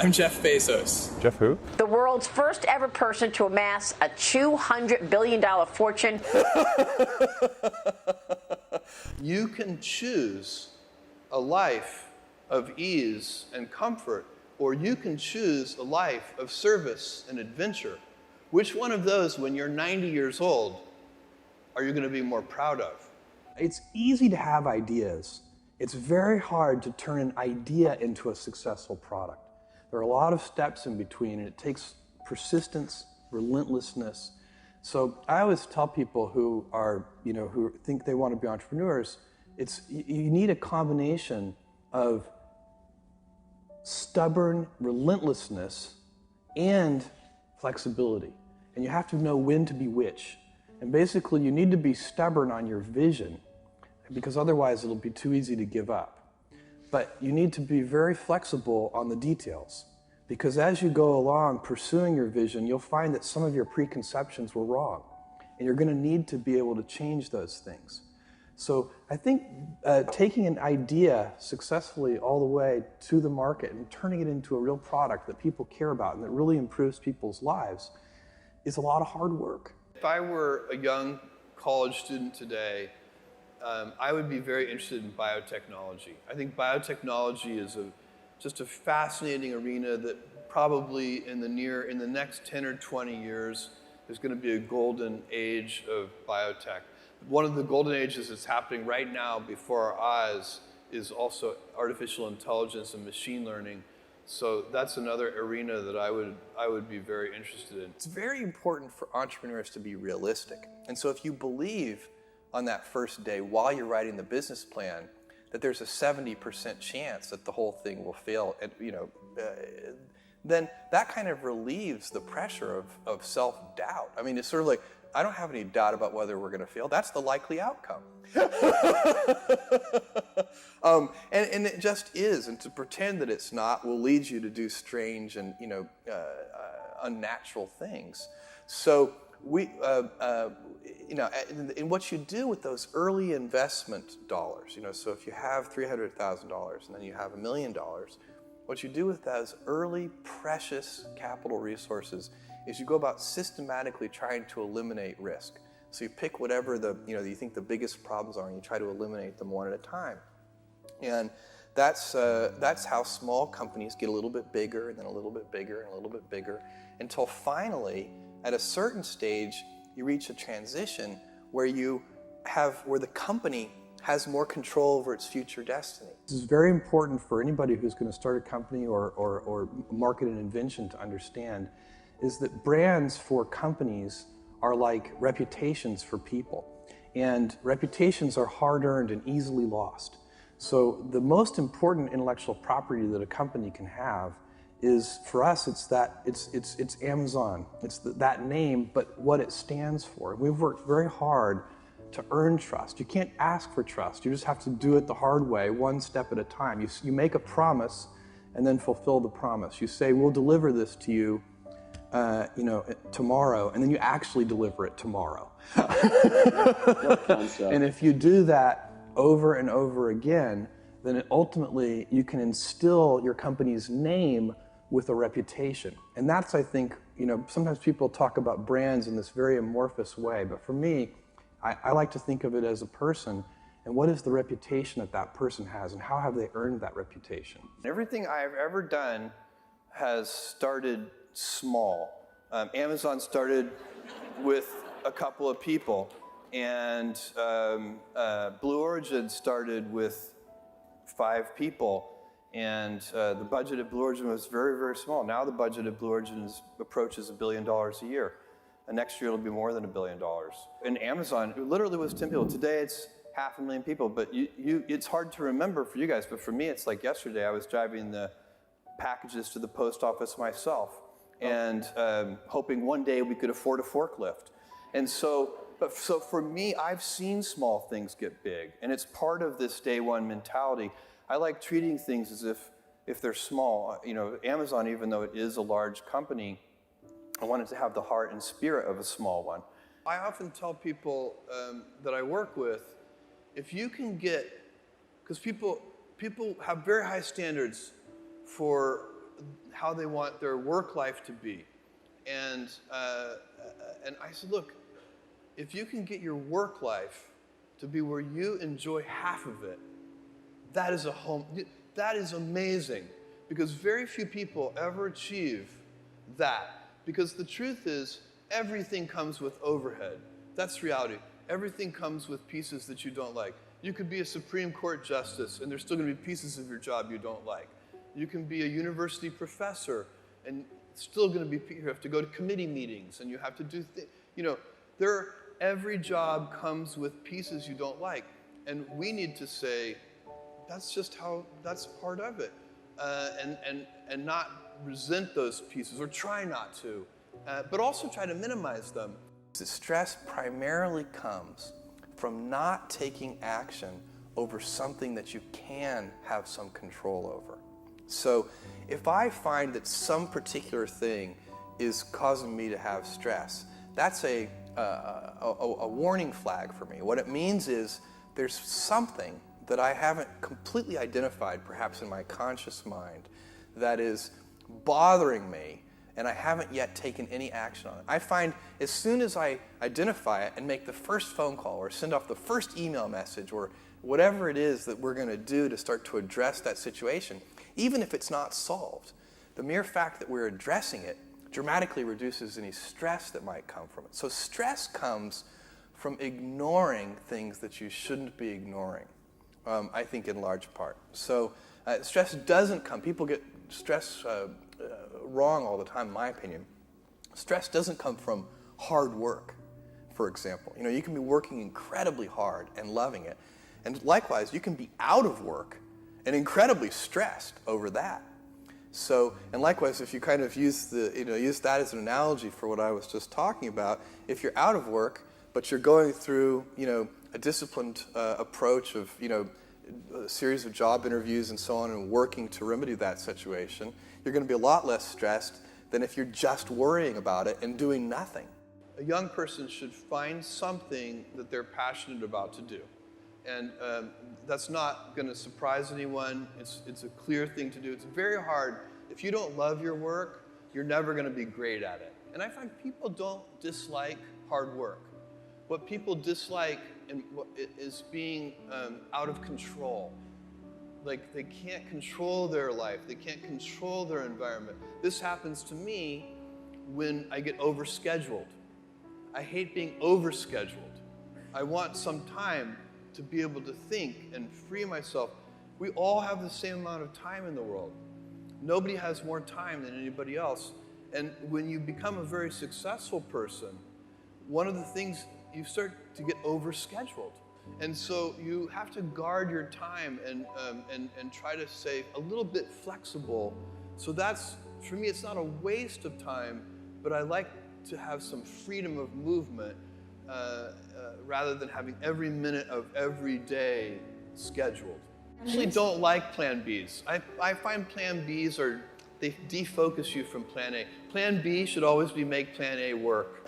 I'm Jeff Bezos. Jeff who? The world's first ever person to amass a $200 billion fortune. You can choose a life of ease and comfort, or you can choose a life of service and adventure. Which one of those, when you're 90 years old, are you going to be more proud of? It's easy to have ideas. It's very hard to turn an idea into a successful product. There are a lot of steps in between, and it takes persistence, relentlessness. So I always tell people who are, who think they want to be entrepreneurs, you need a combination of stubborn relentlessness and flexibility. And you have to know when to be which. And basically, you need to be stubborn on your vision, because otherwise it'll be too easy to give up. But you need to be very flexible on the details, because as you go along pursuing your vision, you'll find that some of your preconceptions were wrong, and you're going to need to be able to change those things. So I think taking an idea successfully all the way to the market and turning it into a real product that people care about and that really improves people's lives is a lot of hard work. If I were a young college student today, I would be very interested in biotechnology. I think biotechnology is just a fascinating arena that probably in the next 10 or 20 years, there's going to be a golden age of biotech. One of the golden ages that's happening right now before our eyes is also artificial intelligence and machine learning. So that's another arena that I would be very interested in. It's very important for entrepreneurs to be realistic. And so if you believe on that first day while you're writing the business plan that there's a 70% chance that the whole thing will fail, and then that kind of relieves the pressure of self-doubt. I mean, it's sort of like, I don't have any doubt about whether we're going to fail. That's the likely outcome. And it just is. And to pretend that it's not will lead you to do strange and unnatural things. So and what you do with those early investment dollars, so if you have $300,000 and then you have $1 million, what you do with those early precious capital resources is you go about systematically trying to eliminate risk. So you pick whatever you think the biggest problems are, and you try to eliminate them one at a time. And that's how small companies get a little bit bigger, and then a little bit bigger, and a little bit bigger, until finally, at a certain stage, you reach a transition where the company has more control over its future destiny. This is very important for anybody who's going to start a company or market an invention to understand, is that brands for companies are like reputations for people. And reputations are hard-earned and easily lost. So the most important intellectual property that a company can have is, for us, it's Amazon. It's that name, but what it stands for. We've worked very hard to earn trust. You can't ask for trust. You just have to do it the hard way, one step at a time. You make a promise and then fulfill the promise. You say, we'll deliver this to you tomorrow, and then you actually deliver it tomorrow. And if you do that over and over again, then ultimately you can instill your company's name with a reputation. And that's, I think, sometimes people talk about brands in this very amorphous way, but for me, I like to think of it as a person, and what is the reputation that person has, and how have they earned that reputation? Everything I've ever done has started small. Amazon started with a couple of people, and Blue Origin started with 5 people, and the budget at Blue Origin was very, very small. Now the budget at Blue Origin approaches $1 billion a year, and next year it'll be more than $1 billion. And Amazon, it literally was 10 people. Today it's 500,000 people, but it's hard to remember for you guys, but for me it's like yesterday I was driving the packages to the post office myself, and hoping one day we could afford a forklift. And so for me, I've seen small things get big, and it's part of this day one mentality. I like treating things as if they're small. Amazon, even though it is a large company, I wanted to have the heart and spirit of a small one. I often tell people that I work with, if you can get, because people have very high standards for how they want their work life to be. And I said, look, if you can get your work life to be where you enjoy half of it, that is amazing, because very few people ever achieve that. Because the truth is, everything comes with overhead. That's reality. Everything comes with pieces that you don't like. You could be a Supreme Court justice, and there's still going to be pieces of your job you don't like. You can be a university professor, and it's still going to be, you have to go to committee meetings, and you have to do things. You know, every job comes with pieces you don't like. And we need to say, that's part of it. And not resent those pieces, or try not to, but also try to minimize them. The stress primarily comes from not taking action over something that you can have some control over. So if I find that some particular thing is causing me to have stress, that's a warning flag for me. What it means is there's something that I haven't completely identified, perhaps in my conscious mind, that is bothering me, and I haven't yet taken any action on it. I find as soon as I identify it and make the first phone call or send off the first email message or whatever it is that we're going to do to start to address that situation, even if it's not solved, the mere fact that we're addressing it dramatically reduces any stress that might come from it. So stress comes from ignoring things that you shouldn't be ignoring, I think, in large part. So stress doesn't come. People get stress wrong all the time, in my opinion. Stress doesn't come from hard work, for example. You know, you can be working incredibly hard and loving it. And likewise, you can be out of work and incredibly stressed over that. So, and likewise, if you kind of use that as an analogy for what I was just talking about, if you're out of work, but you're going through, a disciplined approach of, a series of job interviews and so on, and working to remedy that situation, you're going to be a lot less stressed than if you're just worrying about it and doing nothing. A young person should find something that they're passionate about to do. And that's not going to surprise anyone. It's a clear thing to do. It's very hard. If you don't love your work, you're never going to be great at it. And I find people don't dislike hard work. What people dislike is being out of control. Like, they can't control their life. They can't control their environment. This happens to me when I get overscheduled. I hate being overscheduled. I want some time to be able to think and free myself. We all have the same amount of time in the world. Nobody has more time than anybody else. And when you become a very successful person, one of the things, you start to get overscheduled. And so you have to guard your time and try to stay a little bit flexible. So that's, for me, it's not a waste of time, but I like to have some freedom of movement rather than having every minute of every day scheduled. I actually don't like Plan Bs. I find Plan Bs they defocus you from Plan A. Plan B should always be make Plan A work.